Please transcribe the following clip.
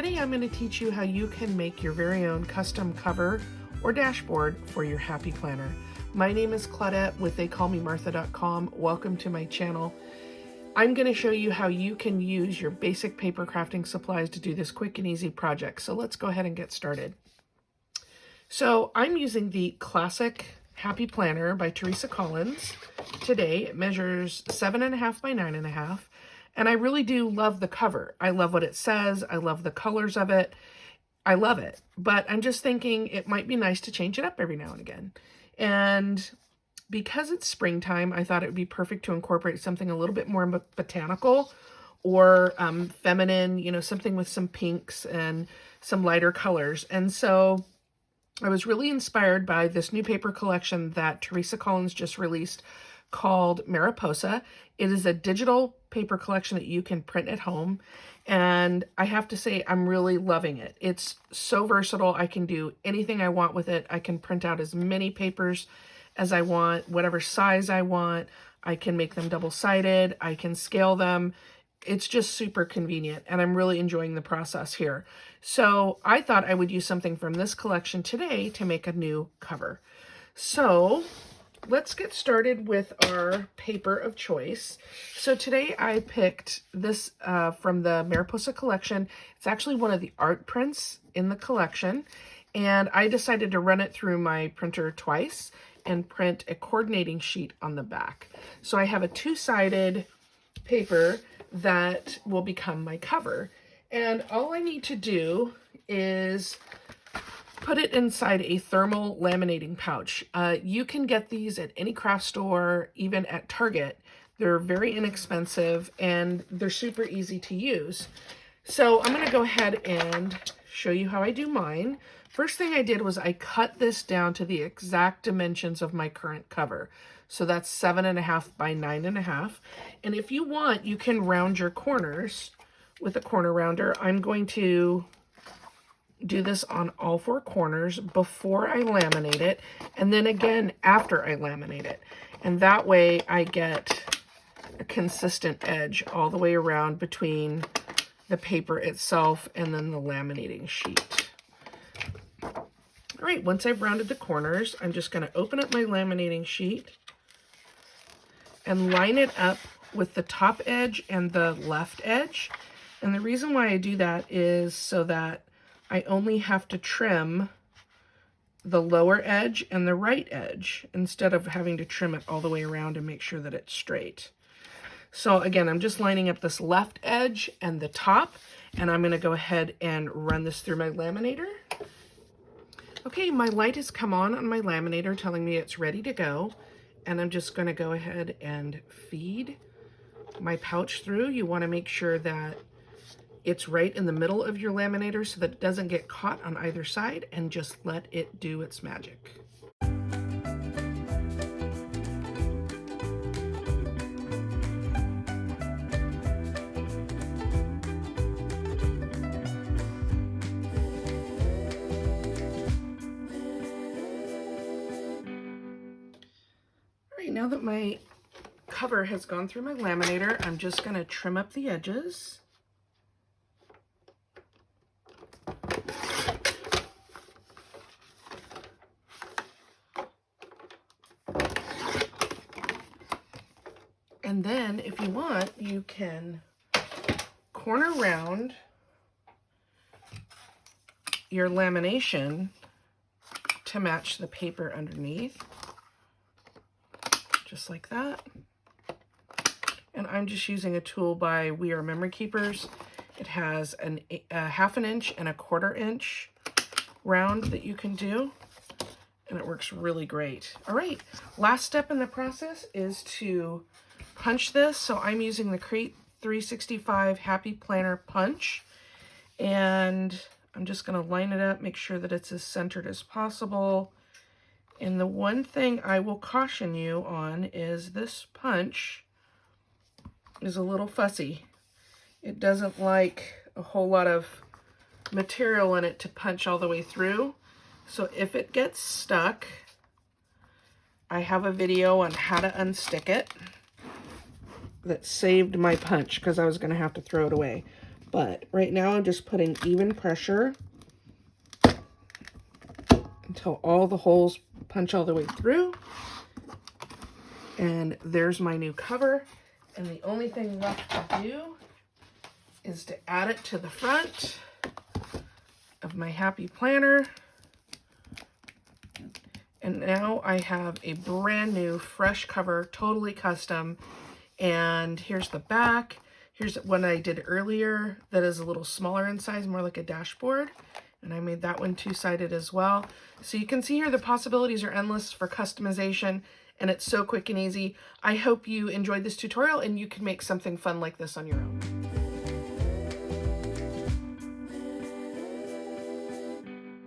Today I'm going to teach you how you can make your very own custom cover or dashboard for your Happy Planner. My name is Claudette with theycallmemartha.com. Welcome to my channel. I'm going to show you how you can use your basic paper crafting supplies to do this quick and easy project. So let's go ahead and get started. So I'm using the classic Happy Planner by Teresa Collins today. It measures 7.5 by 9.5. And I really do love the cover. I love what it says. I love the colors of it. I love it. But I'm just thinking it might be nice to change it up every now and again. And because it's springtime, I thought it would be perfect to incorporate something a little bit more botanical or feminine, you know, something with some pinks and some lighter colors. And so I was really inspired by this new paper collection that Teresa Collins just released called Mariposa. It is a digital paper collection that you can print at home. And I have to say, I'm really loving it. It's so versatile. I can do anything I want with it. I can print out as many papers as I want, whatever size I want. I can make them double-sided. I can scale them. It's just super convenient, and I'm really enjoying the process here. So I thought I would use something from this collection today to make a new cover. So let's get started with our paper of choice. So today I picked this from the Mariposa collection. It's actually one of the art prints in the collection, and I decided to run it through my printer twice and print a coordinating sheet on the back. So I have a two-sided paper that will become my cover. And all I need to do is put it inside a thermal laminating pouch. You can get these at any craft store, even at Target. They're very inexpensive and they're super easy to use. So I'm going to go ahead and show you how I do mine. First thing I did was I cut this down to the exact dimensions of my current cover. So that's 7.5 by 9.5. And if you want, you can round your corners with a corner rounder. I'm going to do this on all four corners before I laminate it, and then again after I laminate it. And that way I get a consistent edge all the way around between the paper itself and then the laminating sheet. All right, once I've rounded the corners, I'm just going to open up my laminating sheet and line it up with the top edge and the left edge. And the reason why I do that is so that I only have to trim the lower edge and the right edge instead of having to trim it all the way around and make sure that it's straight. So again, I'm just lining up this left edge and the top, and I'm going to go ahead and run this through my laminator. Okay, my light has come on my laminator telling me it's ready to go. And I'm just going to go ahead and feed my pouch through. You want to make sure that it's right in the middle of your laminator so that it doesn't get caught on either side, and just let it do its magic. Now that my cover has gone through my laminator, I'm just going to trim up the edges. And then if you want, you can corner round your lamination to match the paper underneath. Just like that. And I'm just using a tool by We Are Memory Keepers. It has a 1/2 inch and a 1/4 inch round that you can do, and it works really great. All right, last step in the process is to punch this. So I'm using the Crate 365 Happy Planner punch, and I'm just going to line it up, make sure that it's as centered as possible. And the one thing I will caution you on is this punch is a little fussy. It doesn't like a whole lot of material in it to punch all the way through. So if it gets stuck, I have a video on how to unstick it that saved my punch because I was going to have to throw it away. But right now I'm just putting even pressure until all the holes punch all the way through. And there's my new cover. And the only thing left to do is to add it to the front of my Happy Planner. And now I have a brand new fresh cover, totally custom. And here's the back. Here's one I did earlier that is a little smaller in size, more like a dashboard. And I made that one two-sided as well. So you can see here the possibilities are endless for customization, and it's so quick and easy. I hope you enjoyed this tutorial and you can make something fun like this on your own.